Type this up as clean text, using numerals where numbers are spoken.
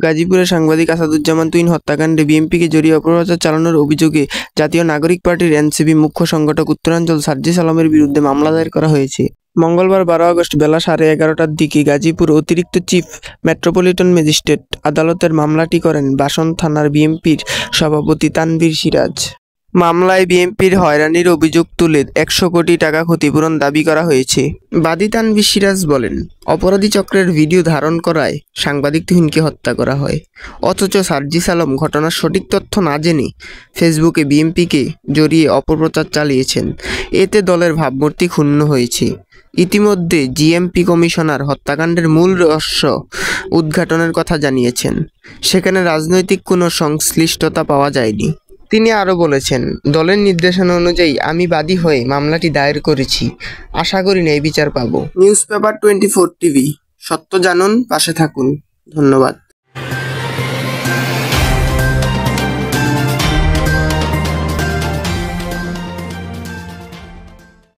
গাজীপুরের সাংবাদিক আসাদুজ্জামান তুহিন হত্যাকাণ্ডে বিএনপিকে জড়িয়ে অপপ্রচার চালানোর অভিযোগে জাতীয় নাগরিক পার্টির এনসিপি মুখ্য সংগঠক উত্তরাঞ্চল সার্জিস আলমের বিরুদ্ধে মামলা দায়ের করা হয়েছে। মঙ্গলবার 12 আগস্ট বেলা 11:30টার দিকে গাজীপুর অতিরিক্ত চিফ মেট্রোপলিটন ম্যাজিস্ট্রেট আদালতের মামলাটি করেন বাসন থানার বিএনপির সভাপতি তানভীর সিরাজ। মামলায় বিএনপির হয়রানির অভিযোগ তুলে 100 কোটি টাকা ক্ষতিপূরণ দাবি করা হয়েছে। বাদী তানভীর সিরাজ বলেন, অপরাধী চক্রের ভিডিও ধারণ করায় সাংবাদিক তুহিনকে হত্যা করা হয়। অথচ সার্জিস আলম ঘটনার সঠিক তথ্য না জেনে ফেসবুকে বিএনপিকে জড়িয়ে অপপ্রচার চালিয়েছেন। এতে দলের ভাবমূর্তি ক্ষুণ্ণ হয়েছে। ইতিমধ্যে জিএমপি কমিশনার হত্যাকাণ্ডের মূল রহস্য উদ্ঘাটনের কথা জানিয়েছেন। সেখানে রাজনৈতিক কোনো সংশ্লিষ্টতা পাওয়া যায়নি। তিনি আরও বলেছেন, দলের নির্দেশনা অনুযায়ী আমি বাদী হয়ে মামলাটি দায়ের করেছি। আশা করি ন্যায় বিচার পাব। নিউজ পেপার 24 টিভি, সত্য জানুন, পাশে থাকুন। ধন্যবাদ।